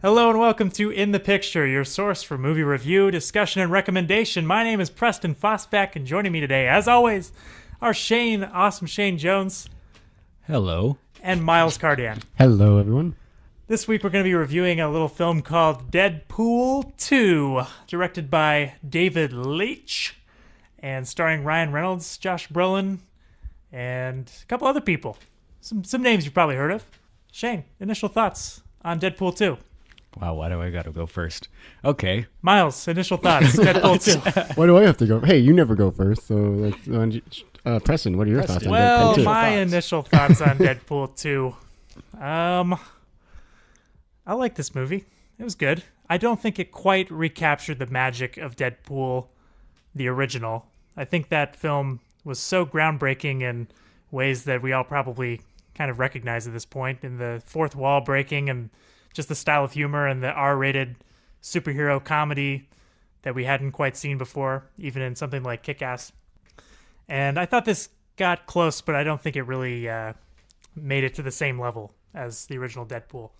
Hello and welcome to In the Picture, your source for movie review, discussion, and recommendation. My name is Preston Fosbeck, and joining me today, as always, are awesome Shane Jones. Hello. And Miles Cardian. Hello, everyone. This week we're going to be reviewing a little film called Deadpool 2, directed by David Leitch, and starring Ryan Reynolds, Josh Brolin, and a couple other people. Some names you've probably heard of. Shane, initial thoughts on Deadpool 2. Wow, why do I gotta go first? Okay. Miles, initial thoughts, Deadpool 2. Why do I have to go? Hey, you never go first, so Preston, what are your thoughts on Well, Deadpool 2? my initial thoughts on Deadpool 2. I like this movie. It was good. I don't think it quite recaptured the magic of Deadpool, the original. I think that film was so groundbreaking in ways that we all probably kind of recognize at this point, in the fourth wall breaking and just the style of humor and the R-rated superhero comedy that we hadn't quite seen before, even in something like Kick-Ass. And I thought this got close, but I don't think it really made it to the same level as the original Deadpool.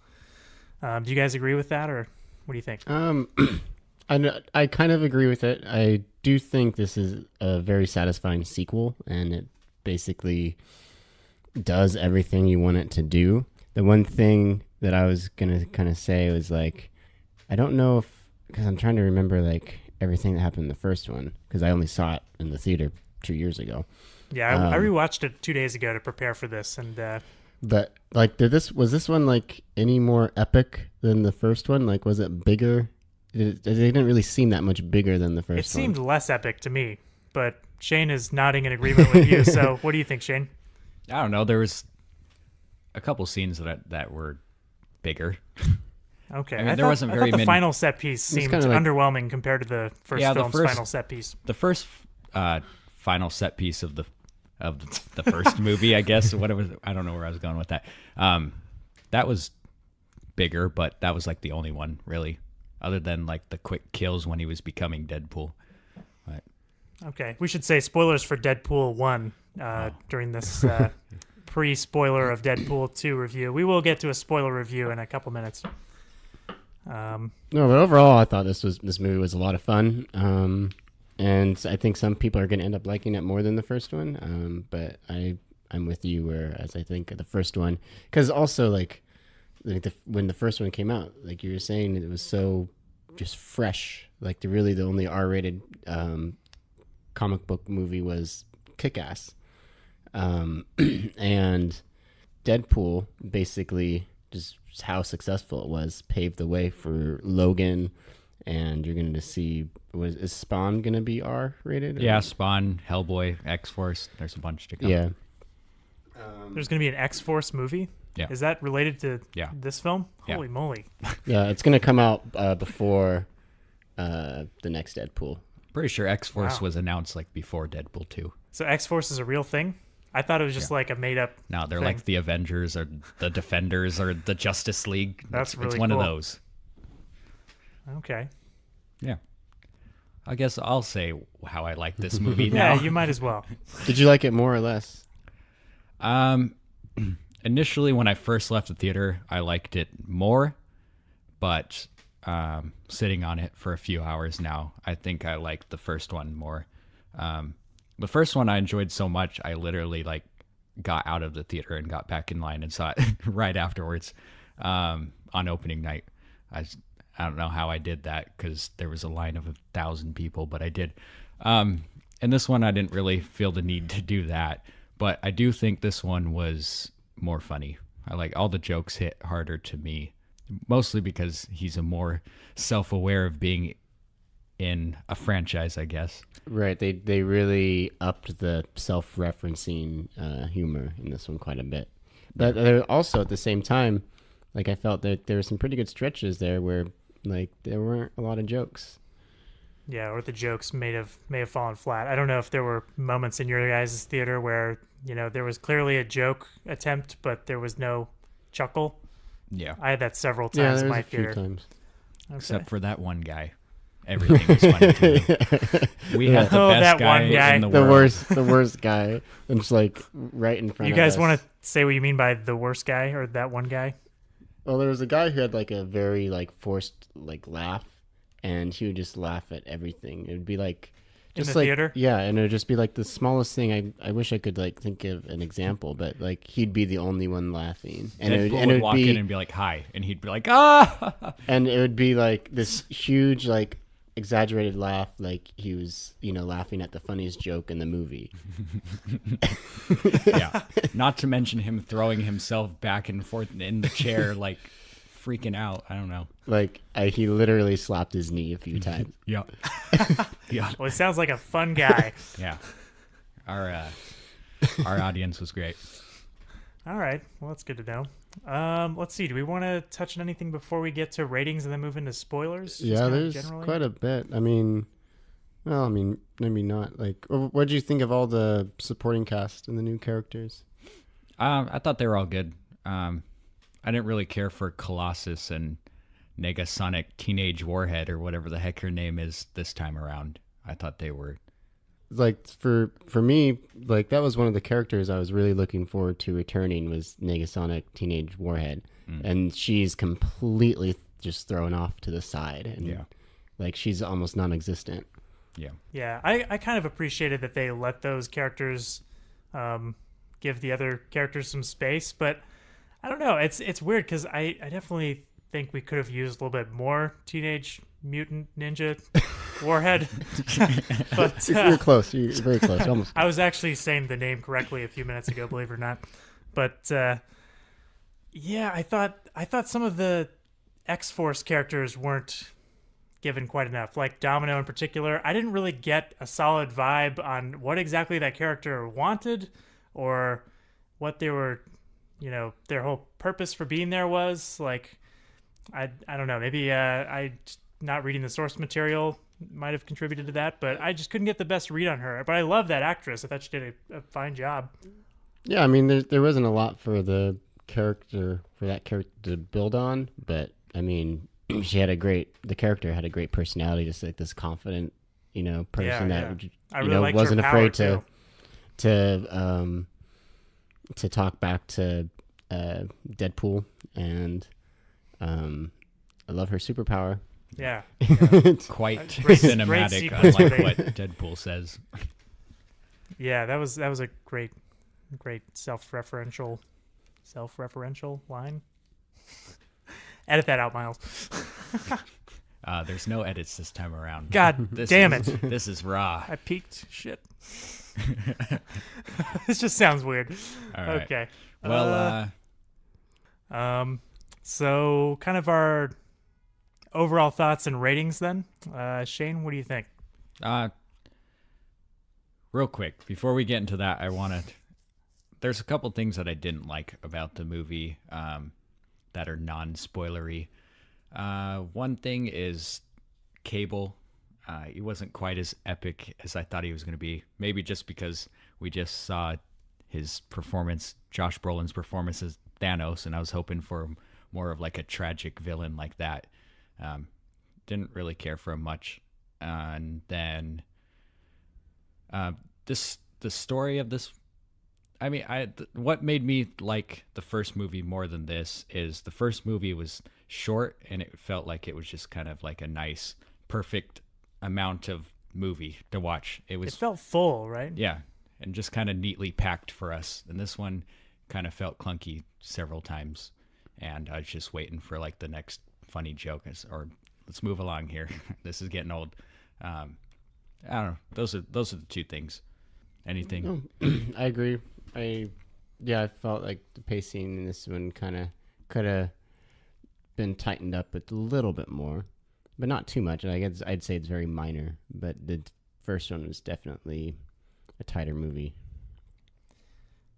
Do you guys agree with that, or what do you think? I kind of agree with it. I do think this is a very satisfying sequel, and it basically does everything you want it to do. The one thing that I was going to kind of say was, like, I don't know if, because I'm trying to remember, like, everything that happened in the first one, because I only saw it in the theater 2 years ago. Yeah, I rewatched it 2 days ago to prepare for this, and but like, was this one like any more epic than the first one? Like, was it bigger? It didn't really seem that much bigger than the first one. It seemed less epic to me, but Shane is nodding in agreement with you. So what do you think, Shane? I don't know. There was a couple scenes that were bigger. Okay. I mean, there wasn't very the many. final set piece seemed underwhelming compared to the first film's final set piece. The first final set piece of the first movie, I guess. Whatever. I don't know where I was going with that. That was bigger, but that was like the only one really, other than like the quick kills when he was becoming Deadpool. But okay, we should say spoilers for Deadpool 1 during this pre-spoiler of Deadpool 2 review. We will get to a spoiler review in a couple minutes. No, but overall, I thought this movie was a lot of fun. And I think some people are going to end up liking it more than the first one. But I'm with you, whereas I think the first one, because also like when the first one came out, like you were saying, it was so just fresh. Like the only R-rated comic book movie was Kick-Ass. And Deadpool basically just how successful it was paved the way for Logan, and you're going to see, is Spawn going to be R-rated? yeah, Spawn, Hellboy, X-Force. There's a bunch to come. Yeah. There's going to be an X-Force movie? Yeah. Is that related to this film? Yeah. Holy moly. Yeah, it's going to come out before the next Deadpool. Pretty sure X-Force was announced like before Deadpool 2. So X-Force is a real thing? I thought it was just like a made-up No, they're thing. like the Avengers or the Defenders or the Justice League. That's really It's one cool. of those. Okay. Yeah. I guess I'll say how I like this movie now. Yeah, you might as well. Did you like it more or less? Initially, when I first left the theater, I liked it more, but sitting on it for a few hours now, I think I like the first one more. The first one I enjoyed so much, I literally like got out of the theater and got back in line and saw it right afterwards on opening night. I don't know how I did that because there was a line of 1,000 people, but I did. And this one, I didn't really feel the need to do that. But I do think this one was more funny. I like all the jokes hit harder to me, mostly because he's a more self-aware of being in a franchise, I guess. Right. They really upped the self-referencing humor in this one quite a bit. But also at the same time, like I felt that there were some pretty good stretches there where like there weren't a lot of jokes. Yeah, or the jokes may have fallen flat. I don't know if there were moments in your guys' theater where, you know, there was clearly a joke attempt, but there was no chuckle. Yeah. I had that several times in my theater. A few times. Okay. Except for that one guy. Everything was funny to me. We had the best that guy one guy. in the The world. the worst guy. And just like right in front You of guys us. want to say what you mean by the worst guy or that one guy? Well, there was a guy who had like a very like forced like laugh, and he would just laugh at everything. It would be like In just the like theater? yeah, and it would just be like the smallest thing. I wish I could like think of an example, but like he'd be the only one laughing, and Deadpool it would would walk be in and be like, "Hi," and he'd be like, "Ah!" and it would be like this huge like exaggerated laugh, like he was laughing at the funniest joke in the movie. Yeah. Not to mention him throwing himself back and forth in the chair, like freaking out. I don't know. Like he literally slapped his knee a few times. Yeah. Yeah. Well, he sounds like a fun guy. Yeah. Our audience was great. All right. Well, that's good to know. Let's see. Do we want to touch on anything before we get to ratings and then move into spoilers? Yeah, there's quite a bit. I mean, maybe not. Like, what did you think of all the supporting cast and the new characters? I thought they were all good. I didn't really care for Colossus and Negasonic Teenage Warhead or whatever the heck her name is this time around. I thought they were like for me, like that was one of the characters I was really looking forward to returning was Negasonic Teenage Warhead, and she's completely just thrown off to the side, and like she's almost non-existent. Yeah, I kind of appreciated that they let those characters give the other characters some space, but I don't know. It's weird because I definitely think we could have used a little bit more Teenage Mutant Ninja Warhead. But You're close. You're very close. Almost. I was actually saying the name correctly a few minutes ago, believe it or not. But yeah, I thought some of the X-Force characters weren't given quite enough. Like Domino in particular, I didn't really get a solid vibe on what exactly that character wanted or what they were, their whole purpose for being there was. Like, I don't know. Maybe I not reading the source material might have contributed to that, but I just couldn't get the best read on her. But I love that actress. I thought she did a fine job. Yeah, I mean, there wasn't a lot for that character to build on, but I mean, the character had a great personality, just like this confident, person that I really liked wasn't her power, afraid to talk back to Deadpool, and I love her superpower. Yeah. quite Great cinematic, sequence unlike where what Deadpool says. Yeah, that was a great self-referential line. Edit that out, Miles. There's no edits this time around. God damn it. This is raw. I peaked. Shit. This just sounds weird. All right. Okay. Well, so kind of our overall thoughts and ratings then. Shane, what do you think? Real quick, before we get into that, there's a couple things that I didn't like about the movie that are non-spoilery. One thing is Cable. He wasn't quite as epic as I thought he was going to be. Maybe just because we just saw his performance, Josh Brolin's performance as Thanos, and I was hoping for more of like a tragic villain like that. Didn't really care for him much. And then the story of this, I mean, what made me like the first movie more than this is the first movie was short and it felt like it was just kind of like a nice, perfect amount of movie to watch. It felt full, right? Yeah, and just kind of neatly packed for us. And this one kind of felt clunky several times, and I was just waiting for like the next funny joke or let's move along here. This is getting old. I don't know. Those are the two things. Anything? No, I agree. I felt like the pacing in this one kind of could have been tightened up a little bit more, but not too much. And I guess I'd say it's very minor, but the first one was definitely a tighter movie.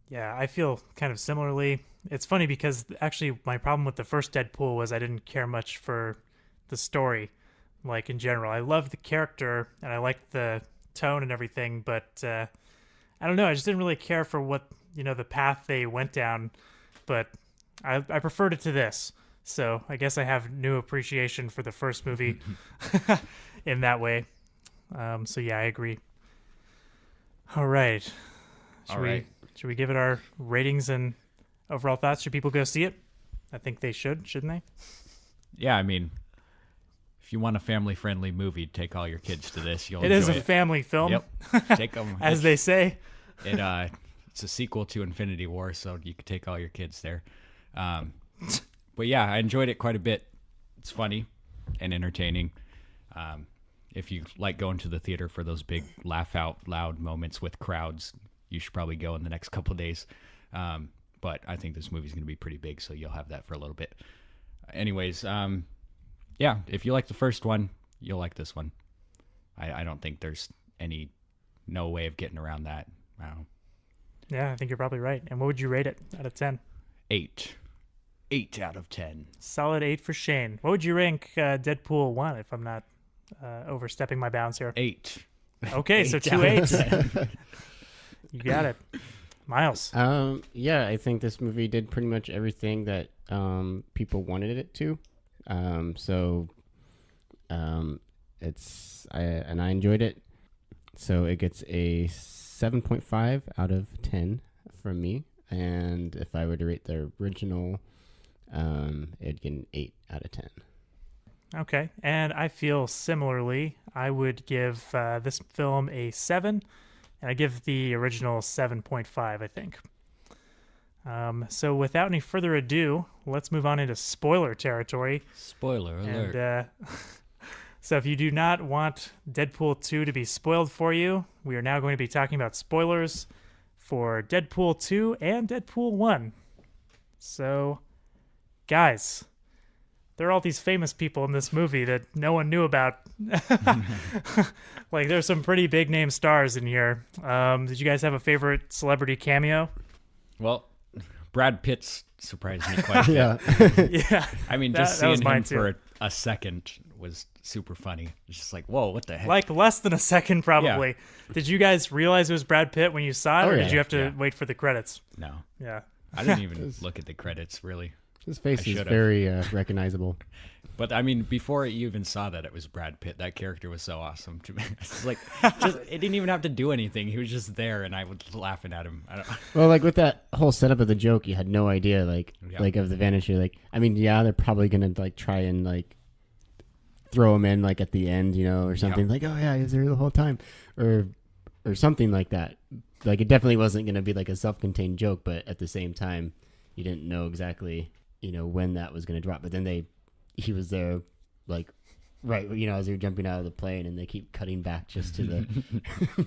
Yeah, I feel kind of similarly. It's funny because actually my problem with the first Deadpool was I didn't care much for the story, like in general. I loved the character and I liked the tone and everything, but I don't know. I just didn't really care for what, the path they went down, but I preferred it to this. So I guess I have new appreciation for the first movie in that way. So yeah, I agree. All right. Should we give it our ratings and overall thoughts? Should people go see it? I think they shouldn't they? Yeah, I mean, if you want a family-friendly movie, take all your kids to this. You'll It enjoy is a family film. Yep, take them. As they say. It's a sequel to Infinity War, so you could take all your kids there. But yeah, I enjoyed it quite a bit. It's funny and entertaining. If you like going to the theater for those big laugh out loud moments with crowds, you should probably go in the next couple of days. But I think this movie's going to be pretty big, so you'll have that for a little bit. Anyways, yeah, if you like the first one, you'll like this one. I don't think there's no way of getting around that. I don't know. Yeah, I think you're probably right. And what would you rate it out of 10? 8. 8 out of 10. Solid 8 for Shane. What would you rank Deadpool 1 if I'm not overstepping my bounds here? 8. Okay, so 2 8s. You got it. Miles. Yeah, I think this movie did pretty much everything that people wanted it to. I enjoyed it. So it gets a 7.5 out of 10 from me. And if I were to rate the original, it'd get an 8 out of 10. Okay, and I feel similarly. I would give this film a 7, and I give the original 7.5, I think. So without any further ado, let's move on into spoiler territory. Spoiler alert. And, so if you do not want Deadpool 2 to be spoiled for you, we are now going to be talking about spoilers for Deadpool 2 and Deadpool 1. So, guys, there are all these famous people in this movie that no one knew about. Like, there's some pretty big name stars in here. Did you guys have a favorite celebrity cameo? Well, Brad Pitt's surprised me quite a bit. Yeah. I mean, just seeing him for a second was super funny. It's just like, whoa, what the heck? Like less than a second, probably. Yeah. Did you guys realize it was Brad Pitt when you saw it, or did you have to wait for the credits? No. Yeah. I didn't even look at the credits, really. His face is very recognizable. But I mean, before you even saw that it was Brad Pitt, that character was so awesome to me. It's like, it didn't even have to do anything. He was just there, and I was laughing at him. Well, like with that whole setup of the joke, you had no idea, like of the vanity. Like, I mean, yeah, they're probably gonna like try and like throw him in like at the end, or something like, oh yeah, he's there the whole time, or something like that. Like, it definitely wasn't gonna be like a self-contained joke, but at the same time, you didn't know exactly, when that was gonna drop. But then he was there, like, right, as they're jumping out of the plane, and they keep cutting back just to the,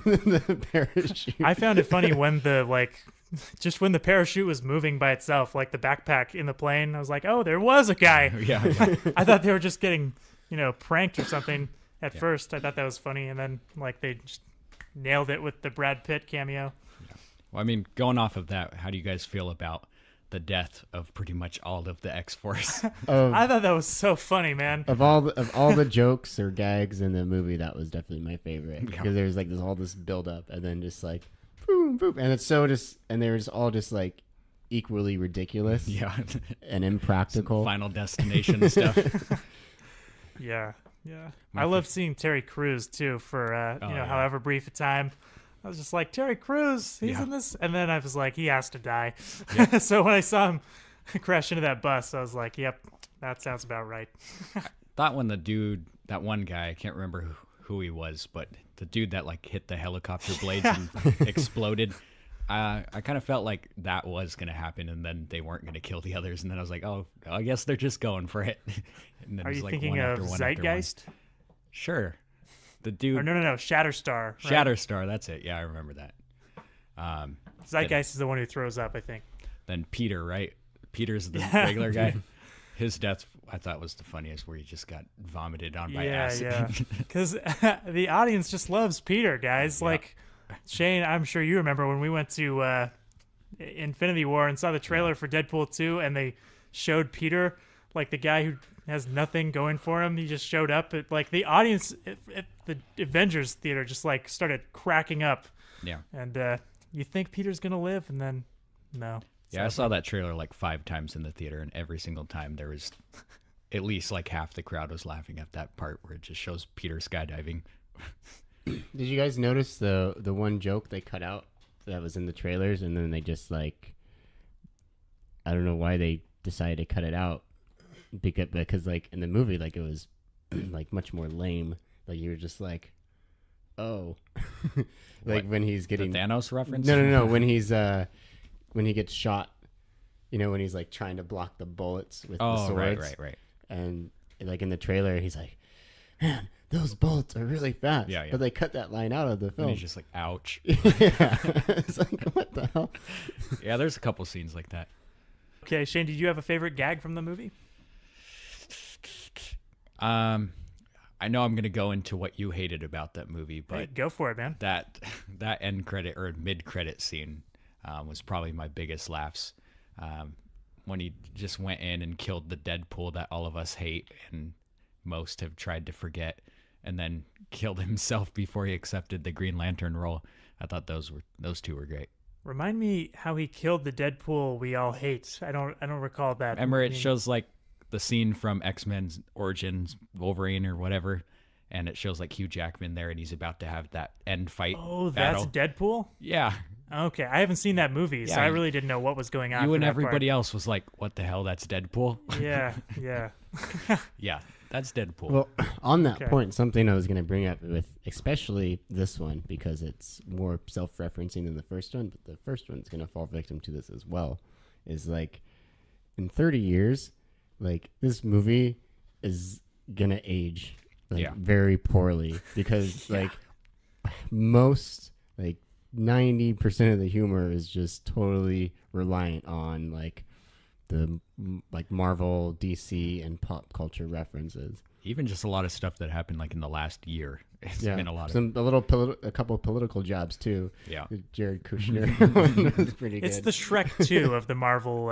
the parachute. I found it funny when just when the parachute was moving by itself, like the backpack in the plane. I was like, oh, there was a guy. Yeah. I thought they were just getting, pranked or something at first. I thought that was funny, and then like they just nailed it with the Brad Pitt cameo. Yeah. Well, I mean, going off of that, how do you guys feel about the death of pretty much all of the X-Force? I thought that was so funny, man. Of all the jokes or gags in the movie, that was definitely my favorite, because there's like all this build up, and then just like boom, boom, and it's so and they're just all just like equally ridiculous, and impractical. Some Final Destination stuff. Yeah. I love seeing Terry Crews too for however brief a time. I was just like, Terry Crews, he's in this, and then I was like, he has to die. Yeah. So when I saw him crash into that bus, I was like, yep, that sounds about right. That one guy, I can't remember who he was, but the dude that like hit the helicopter blades and exploded. I kind of felt like that was going to happen, and then they weren't going to kill the others. And then I was like, oh, I guess they're just going for it. And then Are you thinking of Zeitgeist? Sure. The dude. Or no, Shatterstar. Right? Shatterstar, that's it. Yeah, I remember that. Zeitgeist is the one who throws up, I think. Then Peter, right? Peter's the regular guy. His death, I thought, was the funniest, where he just got vomited on by acid. Yeah, because the audience just loves Peter, guys. Yeah. Like, Shane, I'm sure you remember when we went to Infinity War and saw the trailer for Deadpool 2, and they showed Peter, like the guy who has nothing going for him. He just showed up. Like the audience at the Avengers theater just like started cracking up. Yeah. And you think Peter's gonna live, and then no. Yeah, I saw that trailer like 5 times in the theater, and every single time there was at least like half the crowd was laughing at that part where it just shows Peter skydiving. Did you guys notice the one joke they cut out that was in the trailers, and then they just like, I don't know why they decided to cut it out because like in the movie, like it was like much more lame. Like you were just like, oh, like when he's getting the Thanos reference. No. When he gets shot, when he's like trying to block the bullets with the swords. Right. And like in the trailer, he's like, man, those bullets are really fast. Yeah. But they cut that line out of the film. And he's just like, ouch. Yeah. It's like, what the hell? Yeah, there's a couple scenes like that. Okay, Shane, did you have a favorite gag from the movie? I know I'm going to go into what you hated about that movie, but Hey, go for it, man. that end credit or mid credit scene was probably my biggest laughs. When he just went in and killed the Deadpool that all of us hate and most have tried to forget, and then killed himself before he accepted the Green Lantern role. I thought those two were great. Remind me how he killed the Deadpool we all hate. I don't recall that. Remember, it shows like the scene from X-Men's Origins, Wolverine or whatever, and it shows like Hugh Jackman there, and he's about to have that end fight. Oh, battle. that's Deadpool? Yeah. Okay, I haven't seen that movie, so Yeah, I really didn't know what was going on. You for and that everybody else was like, what the hell, that's Deadpool? part. Yeah. Yeah, that's Deadpool. Well, on that Okay. point, something I was going to bring up with especially this one, because it's more self-referencing than the first one, but the first one's going to fall victim to this as well, is like in 30 years, like this movie is going to age like very poorly because like most like 90% of the humor is just totally reliant on like the like Marvel, DC, and pop culture references. Even just a lot of stuff that happened like in the last year. It's been a lot of a couple of political jobs too. Yeah. The Jared Kushner one was pretty good. It's the Shrek 2 of the Marvel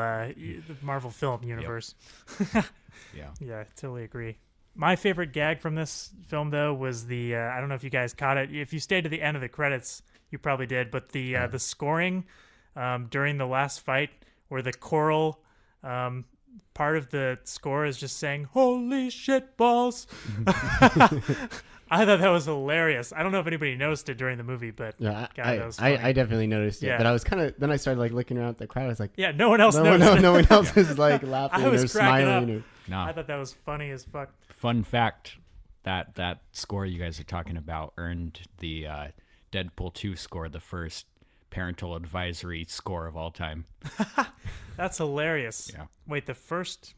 film universe. Yeah. Yeah, totally agree. My favorite gag from this film, though, was the I don't know if you guys caught it. If you stayed to the end of the credits, you probably did. But the scoring during the last fight, where the choral part of the score is just saying "Holy shit balls." I thought that was hilarious. I don't know if anybody noticed it during the movie, but Yeah, God, that was funny. I definitely noticed it, Yeah. but I was then I started like looking around at the crowd. I was like, Yeah, no one else noticed. no one else is like laughing I was or cracking smiling. up. No. I thought that was funny as fuck. Fun fact, that score you guys are talking about earned the Deadpool 2 score, the first parental advisory score of all time. That's hilarious. Yeah. Wait, the first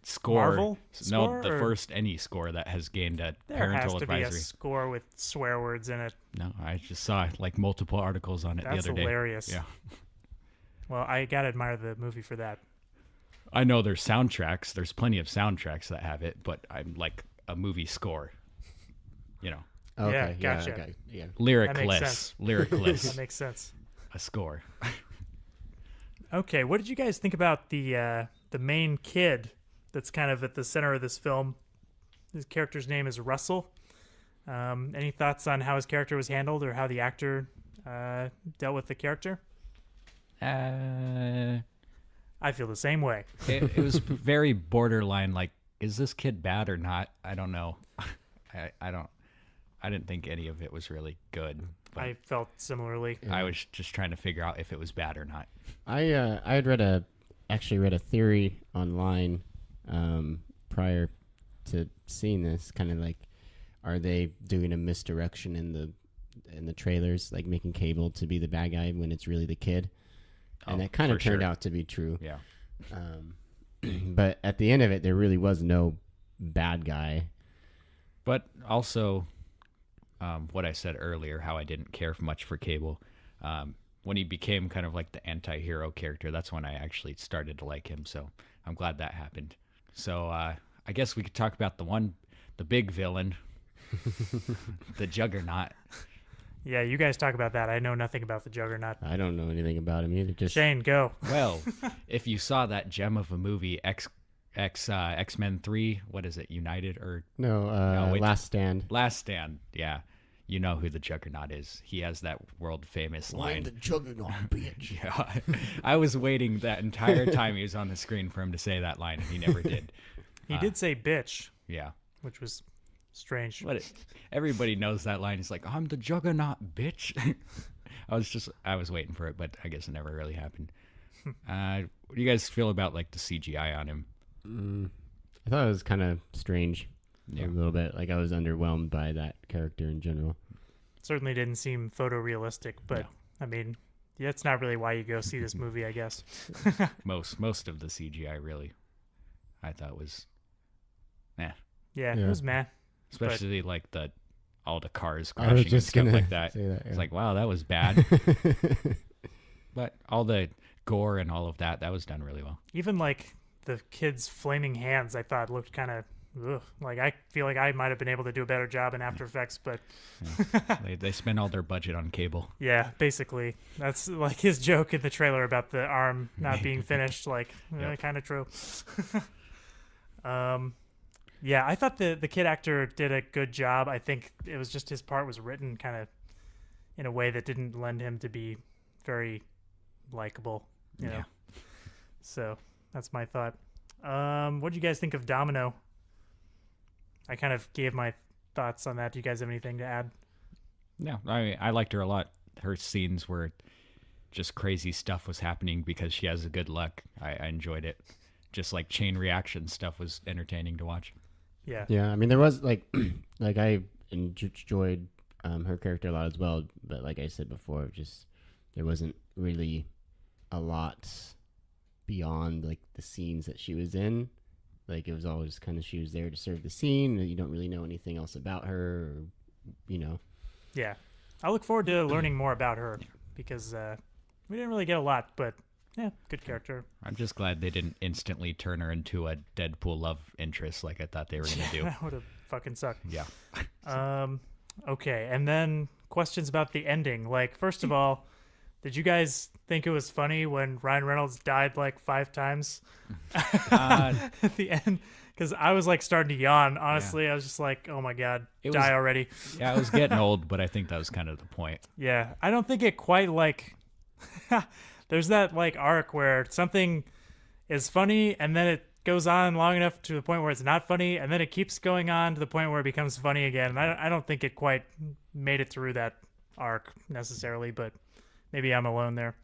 score. Marvel score, the or- first any score that has gained a there parental has to advisory. be a score with swear words in it. No, I just saw like multiple articles on it That's the other day. hilarious. Yeah. Well, I gotta admire the movie for that. I know there's soundtracks. There's plenty of soundtracks that have it, but I'm like a movie score. Okay, gotcha. okay, yeah. Lyricless. sense. That Lyricless. makes sense. A score. Okay, what did you guys think about the main kid that's kind of at the center of this film? His character's name is Russell. Any thoughts on how his character was handled or how the actor dealt with the character? I feel the same way. It was very borderline. Like, is this kid bad or not? I don't know. I didn't think any of it was really good. But I felt similarly. I was just trying to figure out if it was bad or not. I had read a theory online prior to seeing this, kind of like, are they doing a misdirection in the trailers, like making Cable to be the bad guy when it's really the kid? And that kind of turned out to be true. Yeah. But at the end of it, there really was no bad guy. But also, what I said earlier, how I didn't care much for Cable. When he became kind of like the anti-hero character, that's when I actually started to like him. So I'm glad that happened. So I guess we could talk about the big villain, the Juggernaut. Yeah, you guys talk about that. I know nothing about the Juggernaut. I don't know anything about him either. Just Shane, go. Well, if you saw that gem of a movie, X-Men 3, what is it, United or Last Stand. Last Stand, yeah. You know who the Juggernaut is. He has that world-famous line. I'm the Juggernaut, bitch. Yeah, I was waiting that entire time he was on the screen for him to say that line, and he never did. He did say bitch, Yeah. which was strange. But everybody knows that line. He's like, I'm the Juggernaut, bitch. I was waiting for it, but I guess it never really happened. What do you guys feel about like the CGI on him? I thought it was kind of strange. Yeah. A little bit. Like I was underwhelmed by that character in general. Certainly didn't seem photorealistic, but No. I mean, that's not really why you go see this movie, I guess. Most of the CGI really, I thought was, Yeah, Yeah. it was meh. especially like all the cars I was crashing and just stuff gonna like that. say that. It's like, wow, that was bad. But all the gore and all of that was done really well. Even like the kids' flaming hands, I thought looked kind of. Like I feel like I might have been able to do a better job in After Effects, but They spend all their budget on cable. yeah, basically that's like his joke in the trailer about the arm not being finished. Like, Yep. kind of true. Yeah, I thought the kid actor did a good job. I think it was just his part was written kind of in a way that didn't lend him to be very likable. You know? So that's my thought. What do you guys think of Domino? I kind of gave my thoughts on that. Do you guys have anything to add? No, I liked her a lot. Her scenes where just crazy stuff was happening because she has a good luck. I enjoyed it. Just like chain reaction stuff was entertaining to watch. Yeah. Yeah, I mean, there was like, like I enjoyed her character a lot as well. But like I said before, just there wasn't really a lot beyond like the scenes that she was in. Like it was always kind of she was there to serve the scene. And you don't really know anything else about her, or, you know. Yeah. I look forward to learning more about her because we didn't really get a lot, but yeah, good character. I'm just glad they didn't instantly turn her into a Deadpool love interest like I thought they were going to do. That would have fucking sucked. Yeah. Okay, and then questions about the ending. Like, first of all, did you guys think it was funny when Ryan Reynolds died like 5 times at the end? Because I was like starting to yawn. Honestly, I was just like, "Oh my god, die already!" Yeah, I was getting old, but I think that was kind of the point. Yeah, I don't think it quite like. There's that like arc where something is funny and then it goes on long enough to the point where it's not funny, and then it keeps going on to the point where it becomes funny again. And I don't think it quite made it through that arc necessarily, but maybe I'm alone there.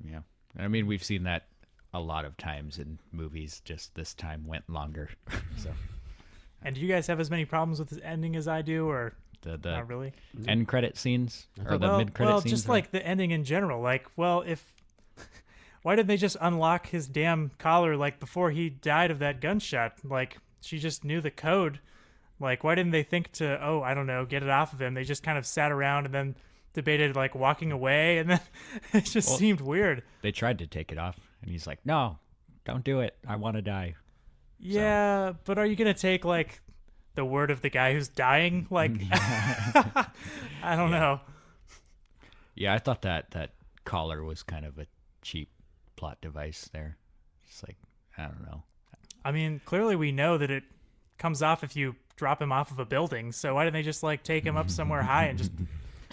Yeah. I mean, we've seen that a lot of times in movies, just this time went longer. So. And do you guys have as many problems with this ending as I do, or The not really? end credit scenes or the Well, mid credit scenes. just like the ending in general. Like, well, why didn't they just unlock his damn collar like before he died of that gunshot? Like, she just knew the code. Like, why didn't they think to, I don't know, get it off of him? They just kind of sat around and then debated like walking away, and then it just seemed weird. They tried to take it off, and he's like, "No, don't do it. I want to die." Yeah, but are you gonna take like the word of the guy who's dying? Like, I don't know. Yeah, I thought that collar was kind of a cheap plot device there. It's like, I don't know. I mean, clearly we know that it comes off if you drop him off of a building. So why didn't they just like take him up somewhere high and just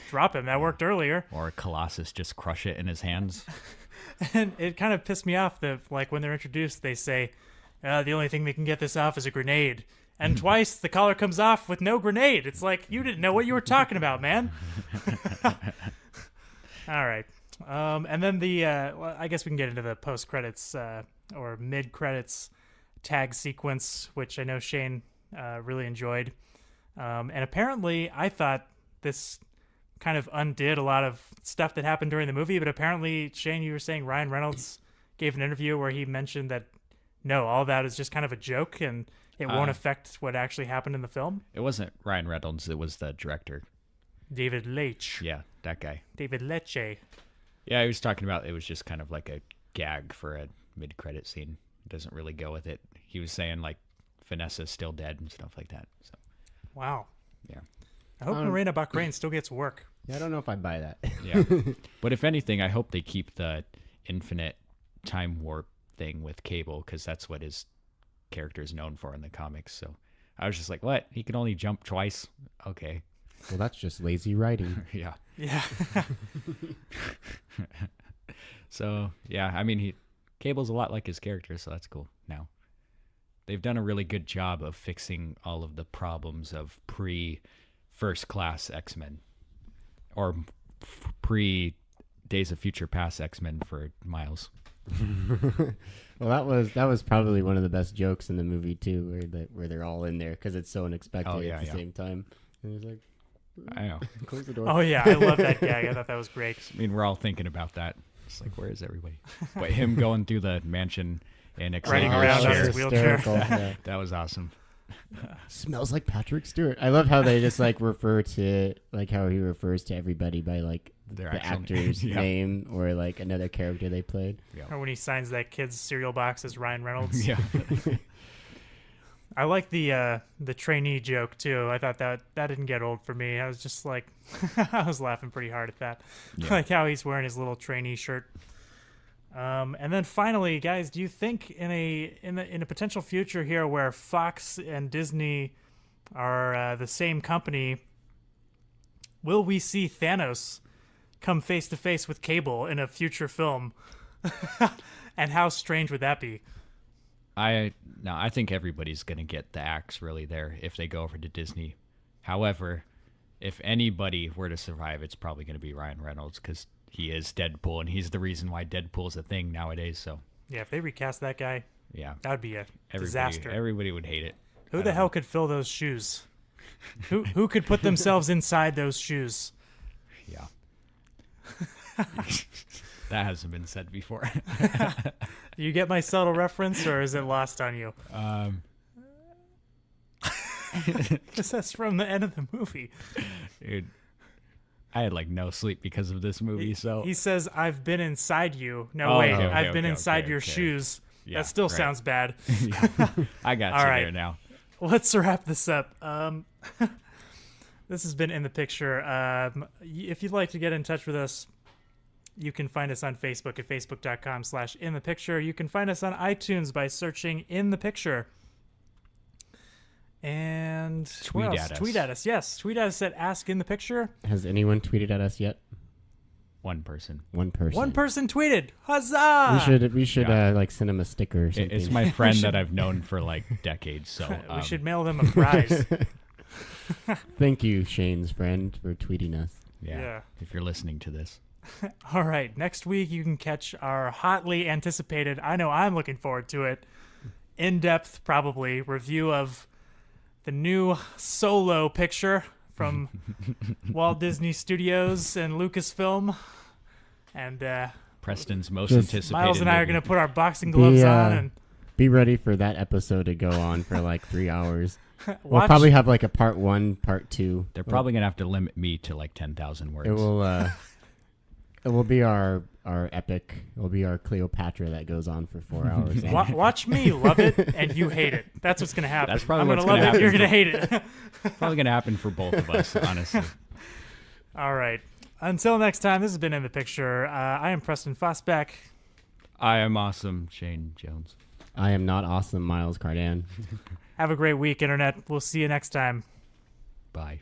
drop him? That worked earlier. Or Colossus just crush it in his hands. And it kind of pissed me off that like when they're introduced, they say the only thing that can get this off is a grenade. And twice the collar comes off with no grenade. It's like, you didn't know what you were talking about, man. All right. And then I guess we can get into the post-credits or mid-credits tag sequence, which I know Shane really enjoyed. And apparently I thought this kind of undid a lot of stuff that happened during the movie, but apparently, Shane, you were saying Ryan Reynolds gave an interview where he mentioned that, no, all that is just kind of a joke and it won't affect what actually happened in the film. It wasn't Ryan Reynolds. It was the director. David Leitch. Yeah, that guy. David Lecce. Yeah, he was talking about it was just kind of like a gag for a mid-credit scene. It doesn't really go with it. He was saying like Vanessa's still dead and stuff like that. So. Wow. Yeah. I hope Marina Baccarin still gets work. Yeah, I don't know if I'd buy that. Yeah. But if anything, I hope they keep the infinite time warp thing with Cable, because that's what his character is known for in the comics. So I was just like, what? He can only jump twice? Okay. Well, that's just lazy writing. Yeah. Yeah. So, yeah, I mean, Cable's a lot like his character, so that's cool now. They've done a really good job of fixing all of the problems of pre-First Class X-Men. Or pre-Days of Future Past X-Men for Miles. Well, that was probably one of the best jokes in the movie too, where they're all in there because it's so unexpected at the same time. And he's like, I know. close the door. Oh yeah, I love that gag. I thought that was great. I mean, we're all thinking about that. It's like, where is everybody? But him going through the mansion and Riding Xavier's around on chair, his wheelchair. Yeah. that was awesome. Smells like Patrick Stewart. I love how they just like refer to like how he refers to everybody by like Their the actual actor's name. name or like another character they played. Or when he signs that kid's cereal box as Ryan Reynolds. Yeah. I like the trainee joke too. I thought that didn't get old for me. I was just like, I was laughing pretty hard at that. Yeah. Like how he's wearing his little trainee shirt. And then finally, guys, do you think in a potential future here where Fox and Disney are the same company, will we see Thanos come face to face with Cable in a future film? And how strange would that be? I think everybody's going to get the axe really there if they go over to Disney. However, if anybody were to survive, it's probably going to be Ryan Reynolds because he is Deadpool, and he's the reason why Deadpool's a thing nowadays. So Yeah, if they recast that guy, yeah, that would be a disaster. Everybody would hate it. Who the hell could fill those shoes? Who could put themselves inside those shoes? Yeah. That hasn't been said before. Do you get my subtle reference, or is it lost on you? Because that's from the end of the movie. Dude, I had like no sleep because of this movie. So He says, "I've been inside you." No, wait, okay, I've been okay, inside okay, your okay. shoes. Yeah, that still right. sounds bad. Yeah. I got All you right. there now. Let's wrap this up. This has been In the Picture. If you'd like to get in touch with us, you can find us on Facebook at facebook.com/inthepicture. You can find us on iTunes by searching In the Picture. And Tweet what else? at us. Tweet at us. Yes, tweet at us at Ask In the Picture. Has anyone tweeted at us yet? One person. One person. One person tweeted. Huzzah! We should Yeah. like send him a sticker or something. It's my friend that I've known for like decades. So We should mail them a prize. Thank you, Shane's friend, for tweeting us. Yeah. If you're listening to this. All right. Next week, you can catch our hotly anticipated, I know I'm looking forward to it, in-depth, probably, review of the new Solo picture from Walt Disney Studios and Lucasfilm. And Preston's most Just- anticipated. Miles and I are movie. going to put our boxing gloves on and Be ready for that episode to go on for like 3 hours. We'll watch. probably have like a part 1, part 2. They're probably gonna have to limit me to like 10,000 words. It will. It will be our epic. It will be our Cleopatra that goes on for 4 hours. Watch me love it and you hate it. That's what's going to happen. That's probably I'm what's gonna love gonna it. You're happen. going to hate it. Probably gonna happen for both of us, honestly. All right. Until next time, this has been In the Picture. I am Preston Fosbeck. I am awesome, Shane Jones. I am not awesome, Miles Cardan. Have a great week, Internet. We'll see you next time. Bye.